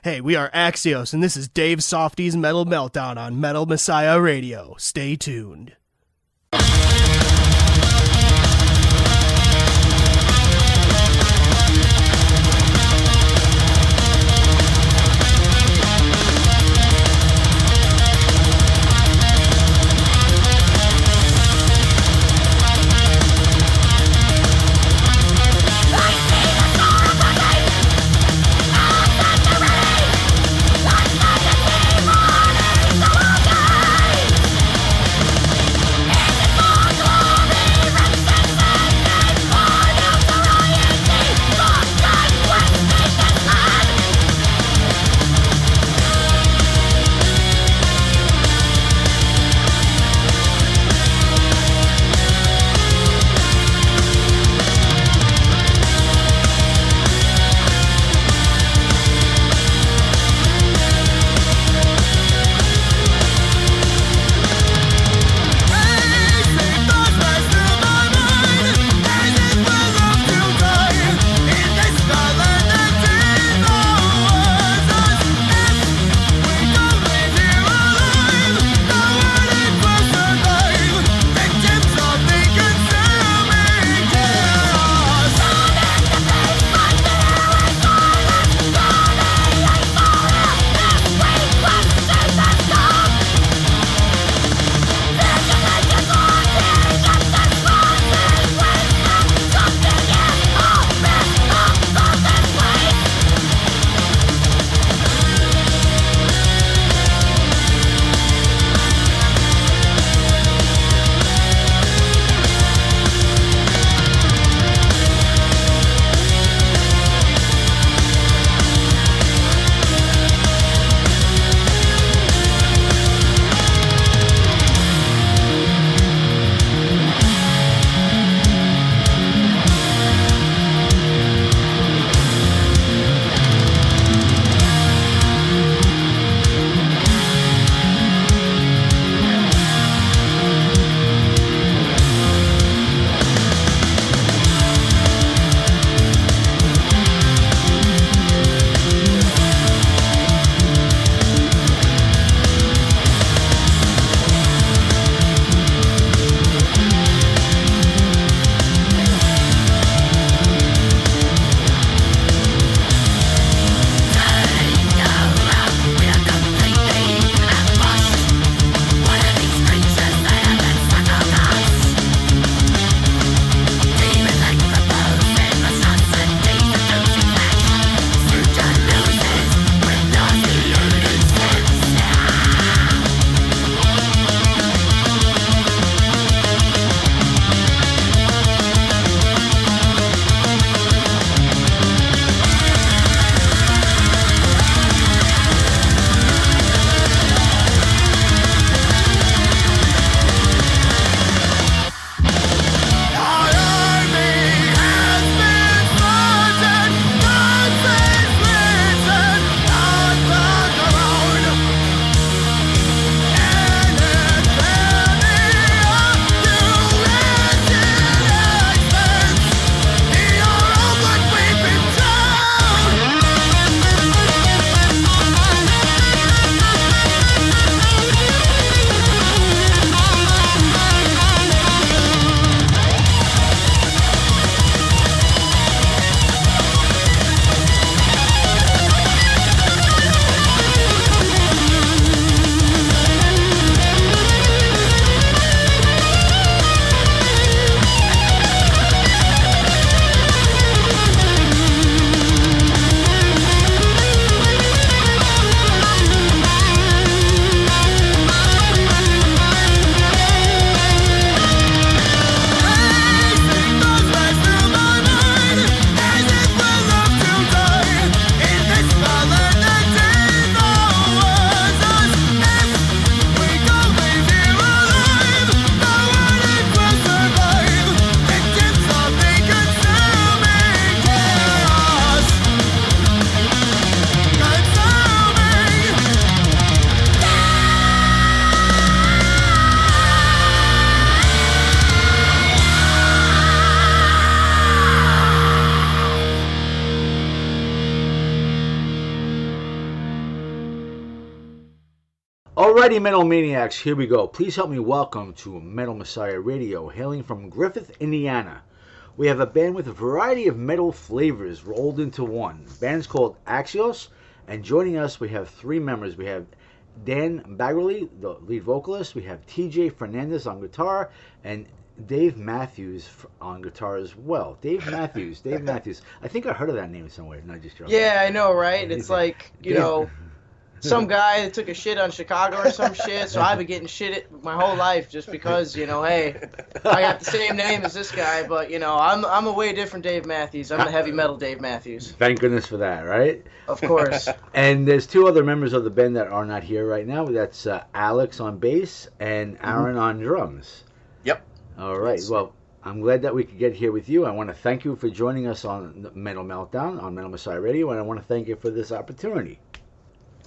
Hey, we are Axios, and this is Dave Softees Metal Meltdown on Metal Messiah Radio. Stay tuned. It's Alrighty, Metal Maniacs, here we go. Please help me welcome to Metal Messiah Radio, hailing from Griffith, Indiana. We have a band with a variety of metal flavors rolled into one. The band's called Axios, and joining us we have three members. We have Dan Baggarly, the lead vocalist. We have TJ Fernandez on guitar, and Dave Matthews on guitar as well. Dave Matthews. I think I heard of that name somewhere. Not just Yeah, I know, right? It's like, some guy that took a shit on Chicago or some shit, so I've been getting shit my whole life just because, hey, I got the same name as this guy, but, I'm a way different Dave Matthews. I'm the heavy metal Dave Matthews. Thank goodness for that, right? Of course. And there's two other members of the band that are not here right now. That's Alex on bass and Aaron on drums. Yep. All right. Yes. Well, I'm glad that we could get here with you. I want to thank you for joining us on Metal Meltdown on Metal Messiah Radio, and I want to thank you for this opportunity.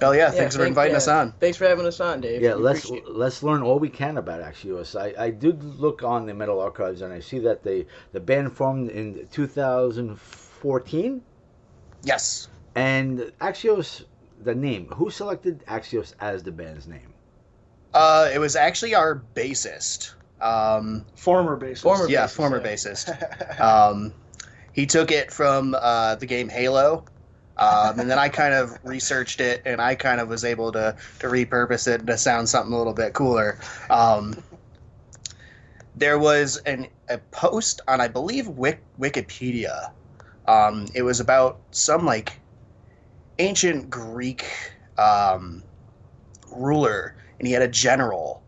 Oh yeah, thanks for inviting us on. Thanks for having us on, Dave. Yeah, let's learn all we can about Axios. I did look on the Metal Archives, and I see that the band formed in 2014. Yes. And Axios, the name. Who selected Axios as the band's name? It was actually our bassist. Former bassist. Former bassist. He took it from the game Halo. And then I kind of researched it, and I kind of was able to repurpose it to sound something a little bit cooler. There was a post on, I believe, Wikipedia. It was about some, ancient Greek ruler, and he had a general.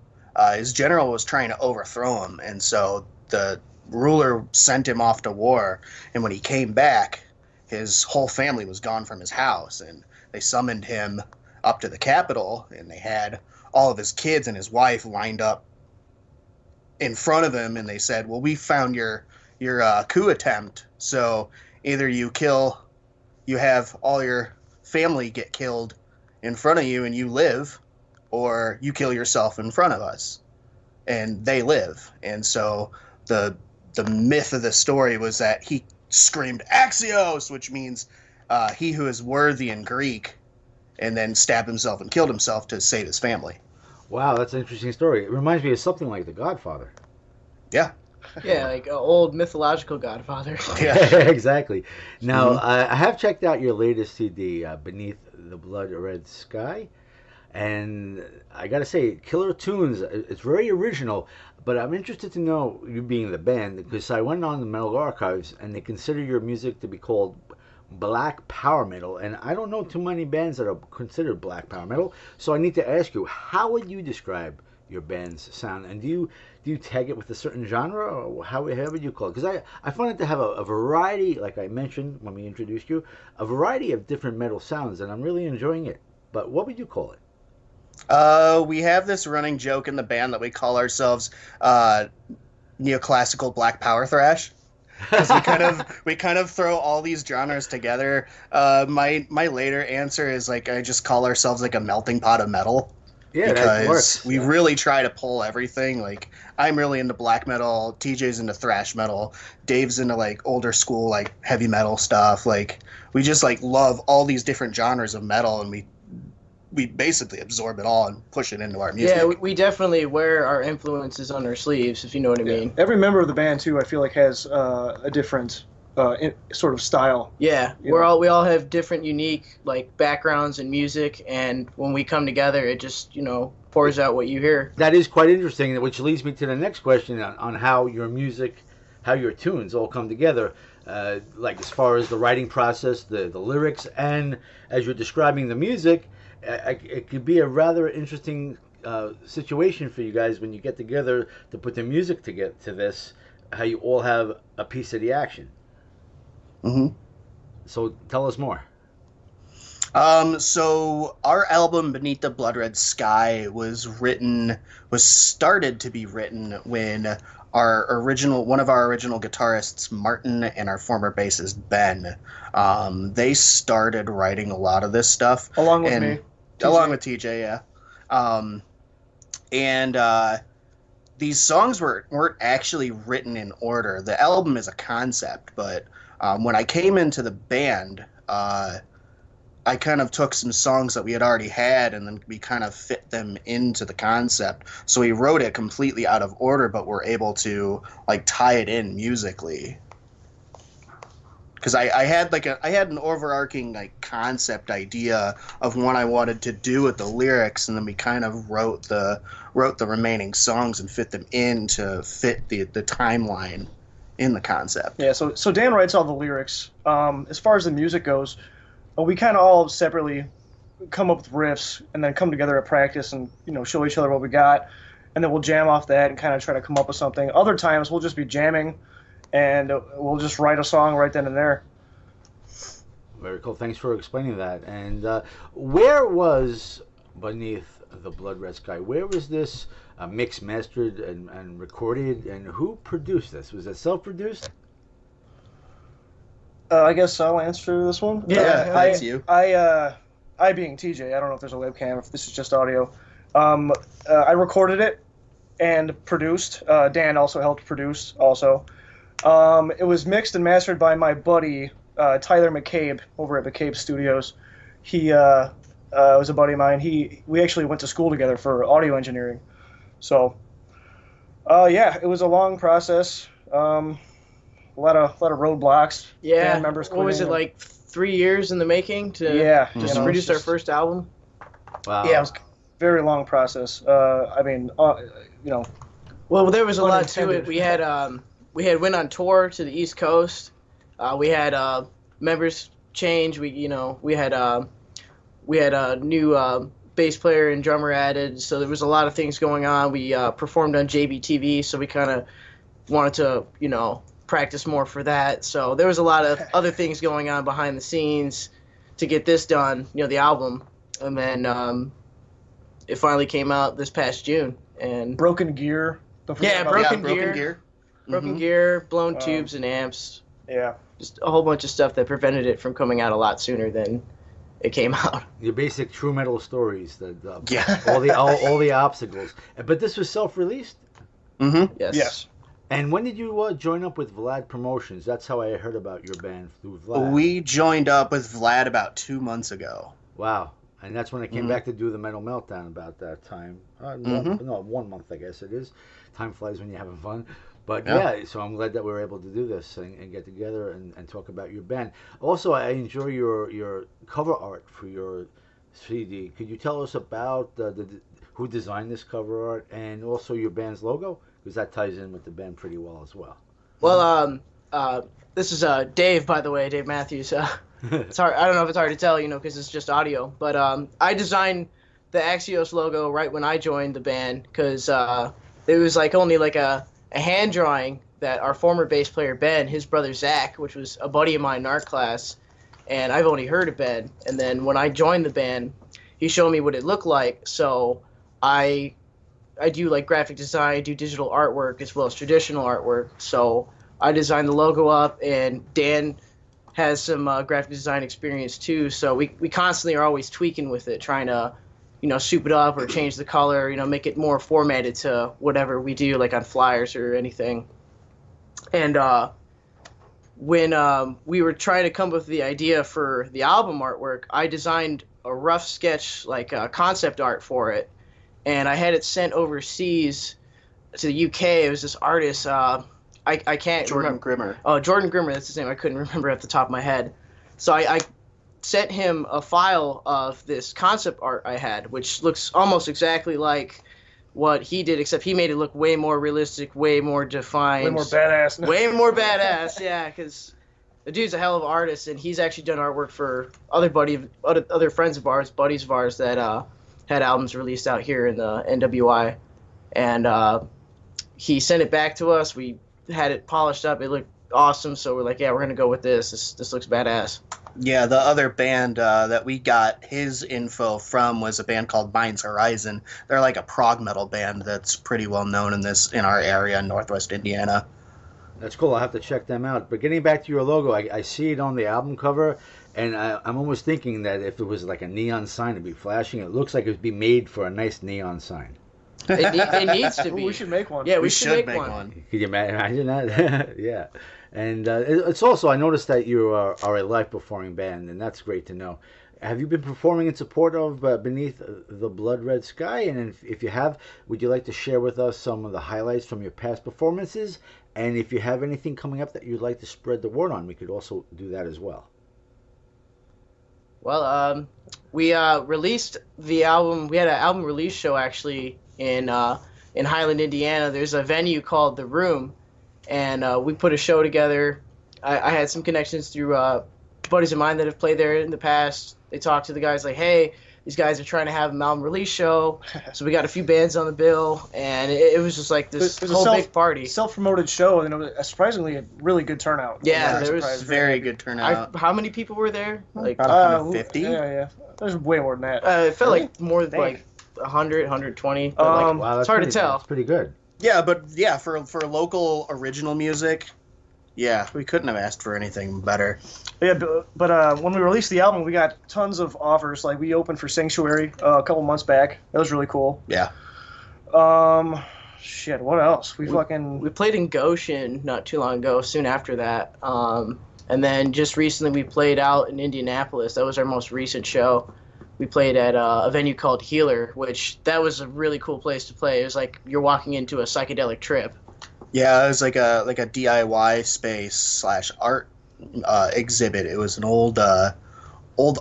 His general was trying to overthrow him, and so the ruler sent him off to war, and when he came back, his whole family was gone from his house, and they summoned him up to the Capitol, and they had all of his kids and his wife lined up in front of him, and they said, well, we found your coup attempt, so either you have all your family get killed in front of you and you live, or you kill yourself in front of us. And they live. And so the myth of the story was that he screamed Axios, which means he who is worthy in Greek, and then stabbed himself and killed himself to save his family. Wow, that's an interesting story. It reminds me of something like The Godfather. Yeah. Yeah, like an old mythological Godfather. Yeah, exactly. Now, I have checked out your latest CD, Beneath the Blood Red Sky, and I got to say, killer tunes. It's very original. But I'm interested to know, you being the band, because I went on the Metal Archives, and they consider your music to be called black power metal, and I don't know too many bands that are considered black power metal, so I need to ask you, how would you describe your band's sound, and do you tag it with a certain genre, or how would you call it? Because I find it to have a variety, like I mentioned when we introduced you, a variety of different metal sounds, and I'm really enjoying it. But what would you call it? We have this running joke in the band that we call ourselves neoclassical black power thrash. Because we kind of throw all these genres together. My later answer is I just call ourselves a melting pot of metal. Yeah, that works. We really try to pull everything. I'm really into black metal, TJ's into thrash metal, Dave's into older school heavy metal stuff. We just love all these different genres of metal, and we basically absorb it all and push it into our music. Yeah, we definitely wear our influences on our sleeves, if you know what I mean. Every member of the band, too, I feel has a different sort of style. Yeah, we all have different, unique backgrounds in music, and when we come together, it just pours out what you hear. That is quite interesting, which leads me to the next question on how your music, how your tunes all come together. As far as the writing process, the lyrics, and as you're describing the music. It could be a rather interesting situation for you guys when you get together to put the music to get to this, how you all have a piece of the action. Mm-hmm. So tell us more. So our album Beneath the Blood Red Sky was started to be written when one of our original guitarists, Martin, and our former bassist, Ben, they started writing a lot of this stuff. Along with me. Along with TJ, yeah. And these songs weren't actually written in order. The album is a concept, but when I came into the band, I kind of took some songs that we had already had, and then we kind of fit them into the concept. So we wrote it completely out of order, but we're able to like tie it in musically. Because I had an overarching like concept idea of what I wanted to do with the lyrics, and then we kind of wrote the remaining songs and fit them in to fit the timeline in the concept. Yeah, so Dan writes all the lyrics. As far as the music goes, we kind of all separately come up with riffs and then come together at practice and show each other what we got, and then we'll jam off that and kind of try to come up with something. Other times we'll just be jamming, and we'll just write a song right then and there. Very cool. Thanks for explaining that. And where was Beneath the Blood Red Sky? Where was this mixed, mastered, and recorded? And who produced this? Was it self-produced? I guess I'll answer this one. Yeah, that's you. I being TJ, I don't know if there's a webcam, if this is just audio. I recorded it and produced. Dan also helped produce also. It was mixed and mastered by my buddy, Tyler McCabe, over at McCabe Studios. He was a buddy of mine. We actually went to school together for audio engineering. So, yeah, it was a long process. A lot of roadblocks. Yeah. Band members What was it, quitting. like 3 years in the making to Yeah, produce our first album? Wow. Yeah, it was a very long process. Well, there was a lot to Unintended. it. We had went on tour to the East Coast. We had members change. We had a new bass player and drummer added. So there was a lot of things going on. We performed on JBTV, so we kind of wanted to practice more for that. So there was a lot of other things going on behind the scenes to get this done. The album, and then it finally came out this past June. And Broken Gear. Don't forget Yeah, about Broken Broken Gear. Gear. broken gear, blown tubes and amps. Yeah. Just a whole bunch of stuff that prevented it from coming out a lot sooner than it came out. Your basic true metal stories, Yeah. all the obstacles. But this was self-released. Mm-hmm. Yes. Yes. And when did you join up with Vlad Promotions? That's how I heard about your band, through Vlad. We joined up with Vlad about 2 months ago. Wow. And that's when I came back to do the Metal Meltdown about that time. No, 1 month, I guess it is. Time flies when you're having fun. But yeah, so I'm glad that we were able to do this and get together and talk about your band. Also, I enjoy your cover art for your CD. Could you tell us about who designed this cover art and also your band's logo? Because that ties in with the band pretty well as well. Well, this is Dave, by the way, Dave Matthews. It's hard. I don't know if it's hard to tell, because it's just audio. But I designed the Axios logo right when I joined the band because it was only a hand drawing that our former bass player Ben, his brother Zach, which was a buddy of mine in art class, and I've only heard of Ben. And then when I joined the band, he showed me what it looked like. So I do graphic design, I do digital artwork as well as traditional artwork. So I designed the logo up, and Dan has some graphic design experience too. So we constantly are always tweaking with it, trying to, soup it up or change the color, make it more formatted to whatever we do, like on flyers or anything. And when we were trying to come up with the idea for the album artwork, I designed a rough sketch, concept art for it. And I had it sent overseas to the UK. It was this artist, I can't Jordan remember. Grimmer. Oh, Jordan Grimmer, that's his name. I couldn't remember at the top of my head. So I sent him a file of this concept art I had, which looks almost exactly like what he did, except he made it look way more realistic, way more defined. Way more badass. Way more badass, yeah, because the dude's a hell of an artist, and he's actually done artwork for other friends of ours, buddies of ours that had albums released out here in the NWI. And he sent it back to us. We had it polished up. It looked awesome, so we're like, yeah, we're going to go with this. This looks badass. Yeah, the other band that we got his info from was a band called Mind's Horizon. They're like a prog metal band that's pretty well known in our area in Northwest Indiana. That's cool. I'll have to check them out. But getting back to your logo, I see it on the album cover, and I'm almost thinking that if it was like a neon sign to be flashing, it looks like it would be made for a nice neon sign. It needs to be. We should make one. Yeah, we should should make one. one. Could you imagine that? Yeah. And it's also, I noticed that you are a live performing band, and that's great to know. have you been performing in support of Beneath the Blood Red Sky? And if you have, would you like to share with us some of the highlights from your past performances? And if you have anything coming up that you'd like to spread the word on, we could also do that as well. Well, we released the album. We had an album release show actually in Highland, Indiana. There's a venue called The Room, and we put a show together. I had some connections through buddies of mine that have played there in the past. They talked to the guys like, hey, these guys are trying to have an album release show. So we got a few bands on the bill, and it was just like this whole big party. Self-promoted show, and it was surprisingly a really good turnout. Yeah, there was very good turnout. How many people were there? Like about 150? Yeah. There's way more than that. It felt like more like 100, 120. But Wow, it's hard to tell. That's pretty good. Yeah, but yeah, for local original music, yeah, we couldn't have asked for anything better. Yeah, but when we released the album, we got tons of offers. Like, we opened for Sanctuary a couple months back. That was really cool. Yeah. Shit, what else? We played in Goshen not too long ago, soon after that. And then just recently we played out in Indianapolis. That was our most recent show. We played at a venue called Healer, which that was a really cool place to play. It was like you're walking into a psychedelic trip. Yeah, it was like a DIY space / art exhibit. It was an old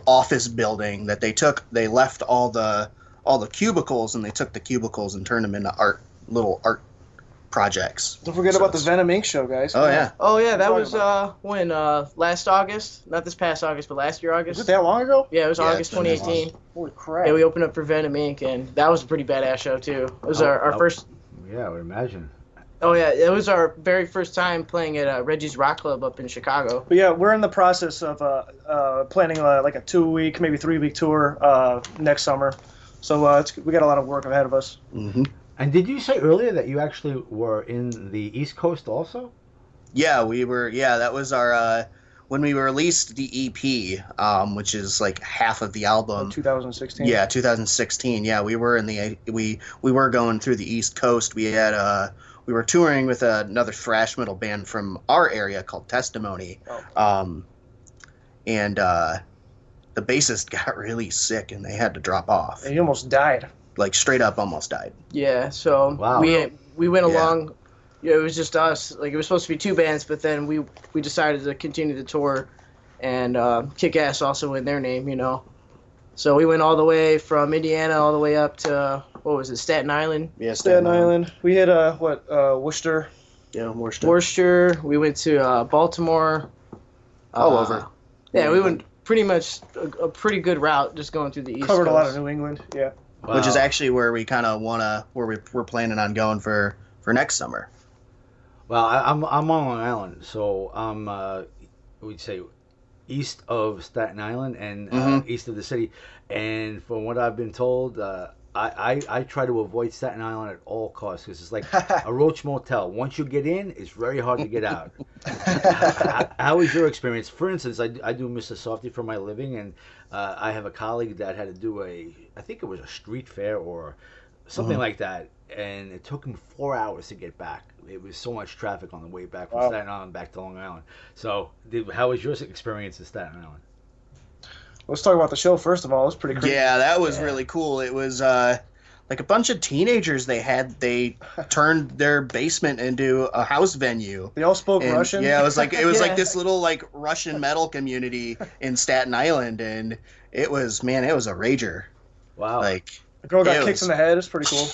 office building that they left all the cubicles, and they took the cubicles and turned them into little art projects. Don't forget about the Venom Inc. show, guys. Oh yeah. Oh yeah, that was when last August, not this past August, but last year August. Was it that long ago? Yeah, it was August 2018. Holy crap. Yeah, we opened up for Venom Inc. and that was a pretty badass show too. It was our first. Yeah, I would imagine. Oh yeah, it was our very first time playing at Reggie's Rock Club up in Chicago. But yeah, we're in the process of planning like a 2-week, maybe 3-week tour next summer. So we got a lot of work ahead of us. Mm-hmm. And did you say earlier that you actually were in the East Coast also? Yeah, we were. Yeah, that was our when we released the EP, which is like half of the album. 2016. Yeah, 2016. Yeah, we were we were going through the East Coast. We had we were touring with another thrash metal band from our area called Testimony. Oh. And the bassist got really sick and they had to drop off. And he almost died. Like straight up almost died. Yeah, so wow. we went along. Yeah, it was just us. Like, it was supposed to be 2 bands, but then we decided to continue the tour, and Kick Ass also in their name, you know. So we went all the way from Indiana all the way up to, what was it, Staten Island? Yeah, Staten Island. We had Worcester. Yeah, Worcester. Worcester. We went to Baltimore. All over. Yeah, we went pretty much a pretty good route just going through the East Covered Coast. a lot of New England. Yeah. Wow. Which is actually where we kind of we're planning on going for next summer. Well, I'm on Long Island, so I'm we'd say east of Staten Island and east of the city. And from what I've been told, I try to avoid Staten Island at all costs because it's like a Roach Motel. Once you get in, it's very hard to get out. How was your experience? For instance, I do Mr. Softee for my living, and I have a colleague that had to do I think it was a street fair or something like that, and it took him 4 hours to get back. It was so much traffic on the way back from Staten Island back to Long Island. So, how was your experience in Staten Island? Let's talk about the show first of all. It was pretty crazy. Yeah, that was really cool. It was like a bunch of teenagers. They turned their basement into a house venue. They all spoke Russian. Yeah, it was like this little like Russian metal community in Staten Island, and it was a rager. Wow. Like the girl got kicked in the head. It's pretty cool.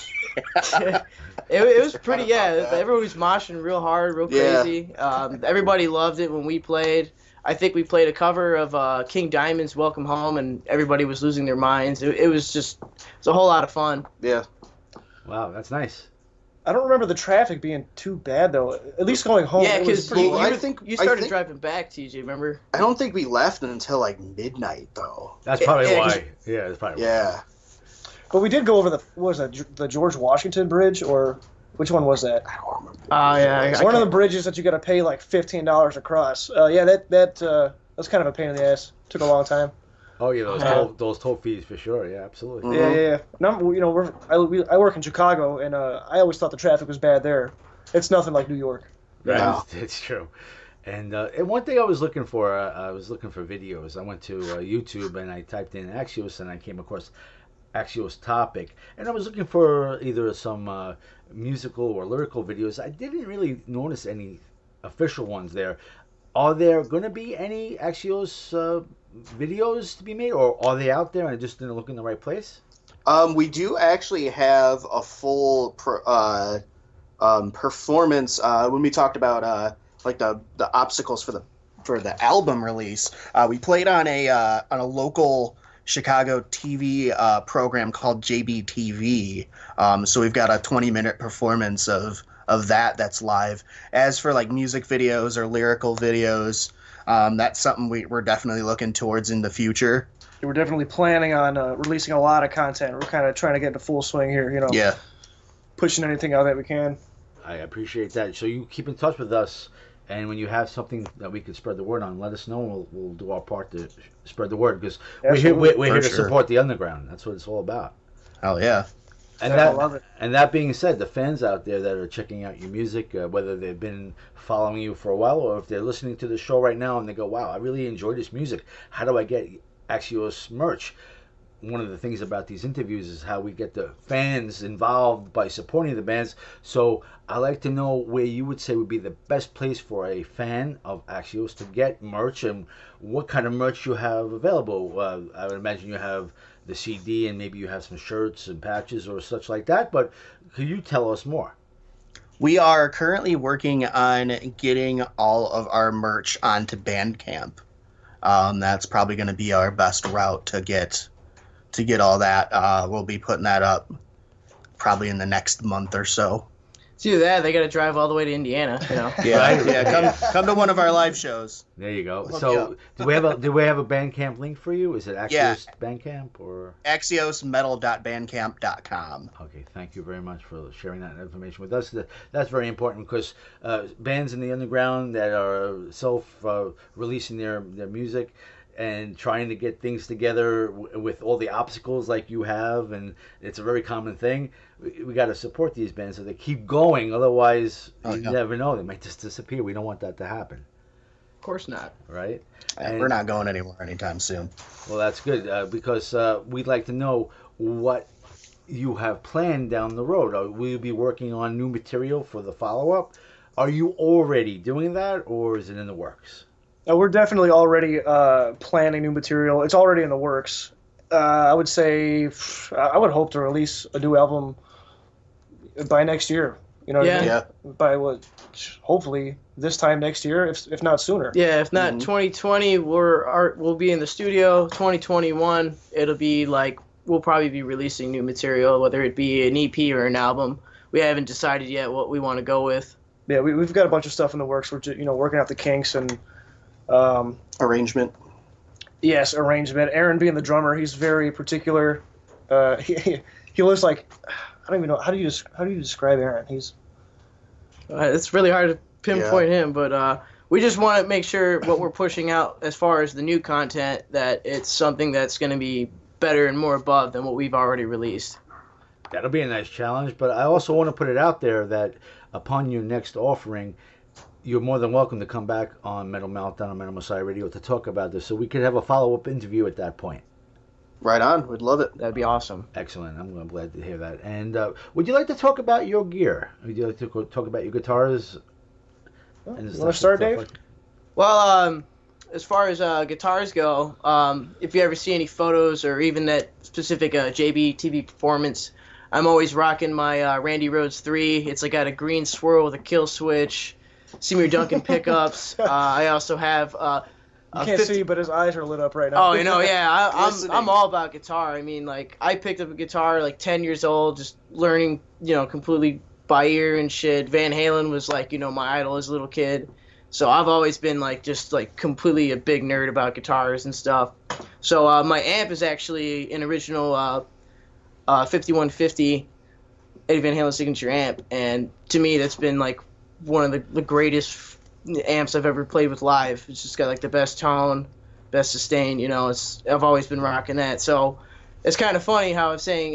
It was pretty, yeah. Everyone was moshing real hard, real crazy. Everybody loved it when we played. I think we played a cover of King Diamond's Welcome Home, and everybody was losing their minds. It was a whole lot of fun. Yeah. Wow, that's nice. I don't remember the traffic being too bad, though. At least going home. Yeah, because you started think driving back, TJ, remember? I don't think we left until like midnight, though. That's probably why. Yeah, that's probably why. But we did go over the George Washington Bridge, or which one was that? I don't remember. Yeah. It's one of the bridges that you got to pay like $15 across. That was kind of a pain in the ass. Took a long time. Oh yeah, those toll fees for sure. Yeah, absolutely. Yeah. I work in Chicago, and I always thought the traffic was bad there. It's nothing like New York. Right, Wow. it's true. And one thing I was looking for videos. I went to YouTube and I typed in Axios and I came across Axios topic. And I was looking for either some musical or lyrical videos. I didn't really notice any official ones there. Are there going to be any Axios videos to be made, or are they out there and I just didn't look in the right place? We do actually have a full performance when we talked about like the obstacles for the album release. We played on a local Chicago TV program called JBTV. So we've got a 20-minute performance of that's live. As for like music videos or lyrical videos, that's something we're definitely looking towards in the future. We're definitely planning on releasing a lot of content. We're kind of trying to get into full swing here, you know. Yeah. Pushing anything out that we can. I appreciate that. So you keep in touch with us, and when you have something that we can spread the word on, let us know, and we'll do our part to spread the word, because we're here to support the underground. That's what it's all about. Oh, yeah. And I love it. And that being said, the fans out there that are checking out your music, whether they've been following you for a while or if they're listening to the show right now and they go, wow, I really enjoy this music. How do I get Axios merch? One of the things about these interviews is how we get the fans involved by supporting the bands. So I like to know where you would say would be the best place for a fan of Axios to get merch, and what kind of merch you have available. I would imagine you have the CD and maybe you have some shirts and patches or such like that, but could you tell us more? We are currently working on getting all of our merch onto Bandcamp. That's probably going to be our best route to get all that. We'll be putting that up probably in the next month or so. To do that, they got to drive all the way to Indiana, you know. Yeah, come to one of our live shows. There you go. So, do we have a Bandcamp link for you? Is it Axios Bandcamp or AxiosMetal.bandcamp.com? Okay, thank you very much for sharing that information with us. That's very important, because bands in the underground that are releasing their music and trying to get things together with all the obstacles like you have, and it's a very common thing. We got to support these bands so they keep going. Otherwise, you never know, they might just disappear. We don't want that to happen. Of course not. Right? And we're not going anywhere anytime soon. Well, that's good, because we'd like to know what you have planned down the road. Will you be working on new material for the follow-up? Are you already doing that, or is it in the works? We're definitely already planning new material. It's already in the works. I would say I would hope to release a new album by next year. You know what I mean? Yeah. By hopefully this time next year, if not sooner. Yeah, if not 2020, we'll be in the studio. 2021, it'll be like we'll probably be releasing new material, whether it be an EP or an album. We haven't decided yet what we want to go with. Yeah, we've got a bunch of stuff in the works. We're just, working out the kinks and arrangement. Yes, arrangement. Aaron being the drummer, he's very particular. He lives like, I don't even know, how do you describe Aaron? He's it's really hard to pinpoint him, but we just want to make sure what we're pushing out as far as the new content, that it's something that's going to be better and more above than what we've already released. That'll be a nice challenge, but I also want to put it out there that upon your next offering, you're more than welcome to come back on Metal Meltdown and Metal Messiah Radio to talk about this, so we could have a follow-up interview at that point. Right on. We'd love it. That'd be awesome. Excellent. I'm glad to hear that. And would you like to talk about your gear? Would you like to talk about your guitars? You want to start, Dave? Well, as far as guitars go, if you ever see any photos or even that specific JB TV performance, I'm always rocking my Randy Rhoads 3. It's like got a green swirl with a kill switch. Seymour Duncan pickups. I also have. You can't see, but his eyes are lit up right now. Oh, yeah. I'm all about guitar. I mean, like, I picked up a guitar like 10 years old, just learning, completely by ear and shit. Van Halen was like, my idol as a little kid. So I've always been like, just like completely a big nerd about guitars and stuff. So my amp is actually an original 5150 Eddie Van Halen signature amp, and to me that's been like one of the greatest amps I've ever played with live. It's just got like the best tone, best sustain. I've always been rocking that. So it's kind of funny how I'm saying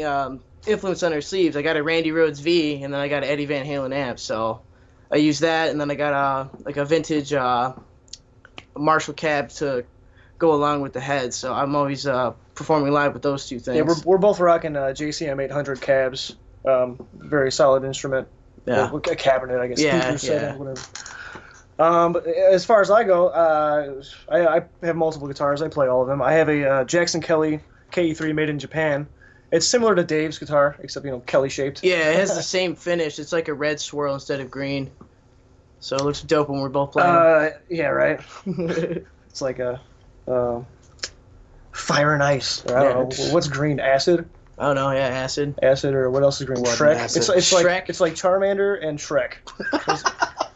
influence on our sleeves. I got a Randy Rhoads V, and then I got an Eddie Van Halen amp. So I use that, and then I got a vintage Marshall cab to go along with the head. So I'm always performing live with those two things. Yeah, we're both rocking JCM 800 cabs. Very solid instrument. Yeah. Or a cabinet, I guess. Yeah, Speaker setting, whatever. But as far as I go, I have multiple guitars. I play all of them. I have a Jackson Kelly KE3 made in Japan. It's similar to Dave's guitar, except, Kelly shaped. Yeah, it has the same finish. It's like a red swirl instead of green. So it looks dope when we're both playing. Yeah, right. It's like a fire and ice. Or I don't know. What's green? Acid? I don't know. Yeah, acid. Acid, or what else is green? Blood Shrek. and acid. It's Shrek. like Charmander and Shrek.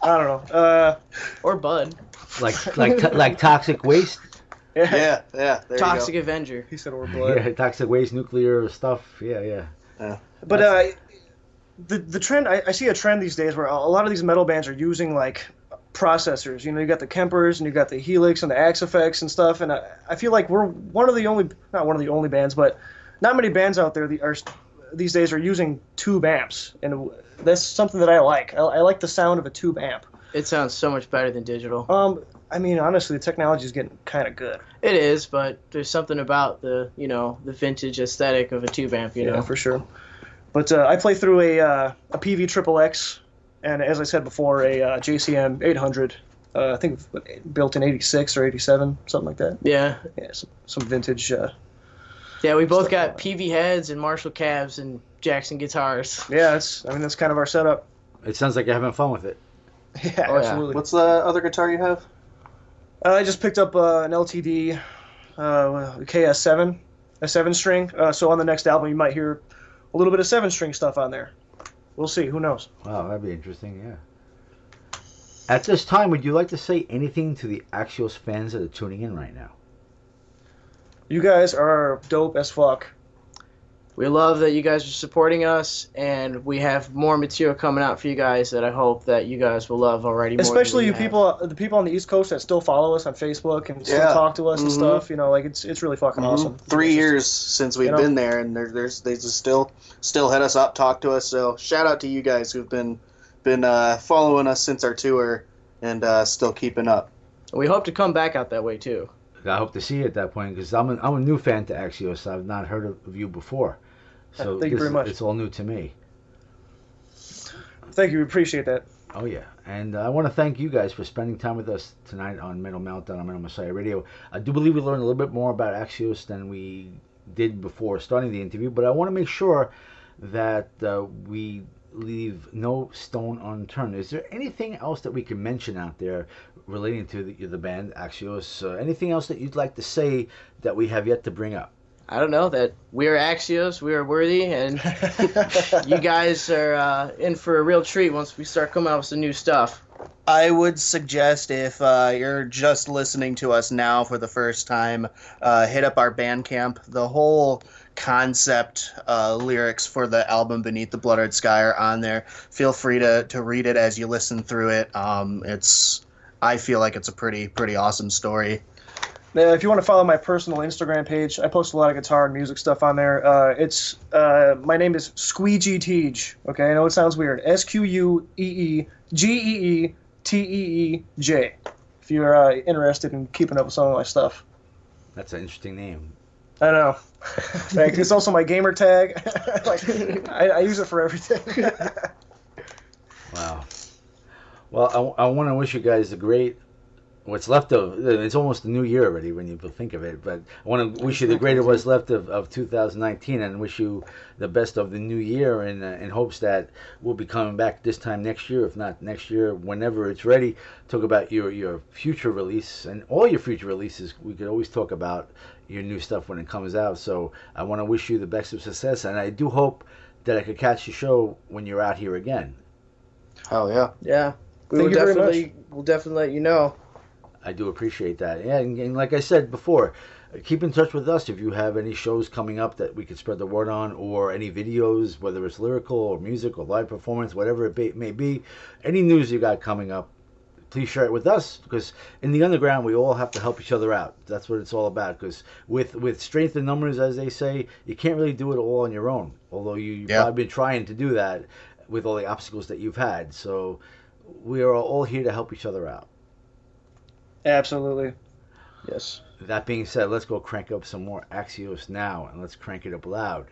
I don't know. Or Bud. Like toxic waste. Yeah. There Toxic you Avenger. He said or blood. Yeah, toxic waste, nuclear stuff. Yeah. go. But the trend, I see a trend these days where a lot of these metal bands are using like processors. You got the Kempers and you got the Helix and the Axe effects and stuff. And I feel like we're not one of the only bands, but not many bands out there these days are using tube amps, and that's something that I like. I like the sound of a tube amp. It sounds so much better than digital. I mean, honestly, the technology is getting kind of good. It is, but there's something about the vintage aesthetic of a tube amp. Yeah, for sure. But I play through a PV XXX, and as I said before, a JCM 800. I think built in '86 or '87, something like that. Yeah. Yeah, some vintage. Yeah, we both got PV heads and Marshall cabs and Jackson guitars. Yeah, that's kind of our setup. It sounds like you're having fun with it. Yeah, Oh, yeah. absolutely. What's the other guitar you have? I just picked up an LTD KS7, a 7-string. So on the next album, you might hear a little bit of 7-string stuff on there. We'll see. Who knows? Wow, that'd be interesting. Yeah. At this time, would you like to say anything to the Axios fans that are tuning in right now? You guys are dope as fuck. We love that you guys are supporting us, and we have more material coming out for you guys that I hope that you guys will love already. Especially more you than we people, the people on the East Coast that still follow us on Facebook and still Yeah. talk to us and Mhm. stuff. Like it's really fucking awesome. 3 It's just- years since we've you know. been there, and they just still hit us up, talk to us. So shout out to you guys who've been following us since our tour and still keeping up. have. We hope to come back out that way too. I hope to see you at that point because I'm a new fan to Axios. I've not heard of you before, so Thank you very much. It's all new to me. Thank you. We appreciate that. Oh yeah, and I want to thank you guys for spending time with us tonight on Metal Meltdown on Metal Messiah Radio. I do believe we learned a little bit more about Axios than we did before starting the interview, but I want to make sure that we leave no stone unturned. Is there anything else that we can mention out there relating to the band Axios? Anything else that you'd like to say that we have yet to bring up? I don't know, that we are Axios, we are worthy, and you guys are in for a real treat once we start coming out with some new stuff. I would suggest if you're just listening to us now for the first time, hit up our Bandcamp. The whole concept lyrics for the album Beneath the Blood Red Sky are on there. Feel free to read it as you listen through it. I feel like it's a pretty awesome story. If you want to follow my personal Instagram page, I post a lot of guitar and music stuff on there. My name is Squeegee Teej. Okay, I know it sounds weird. SQUEEGEETEEJ. If you're interested in keeping up with some of my stuff. That's an interesting name. I know. Thanks. It's also my gamer tag. I use it for everything. Wow. Well, I want to wish you guys a great, what's left of, it's almost the new year already when you think of it, but I want to wish you the greater what's left of 2019 and wish you the best of the new year in hopes that we'll be coming back this time next year, if not next year, whenever it's ready, talk about your future release and all your future releases. We could always talk about your new stuff when it comes out, so I want to wish you the best of success, and I do hope that I could catch your show when you're out here again. Oh yeah. Yeah, Thank you very much. we'll definitely let you know. I do appreciate that. Yeah, and like I said before, keep in touch with us if you have any shows coming up that we could spread the word on, or any videos, whether it's lyrical or music or live performance, whatever it may be. Any news you got coming up, please share it with us, because in the underground we all have to help each other out. That's what it's all about, because with strength in numbers, as they say, you can't really do it all on your own, although you've probably been trying to do that with all the obstacles that you've had. So we are all here to help each other out. Absolutely. Yes. That being said, let's go crank up some more Axios now, and let's crank it up loud.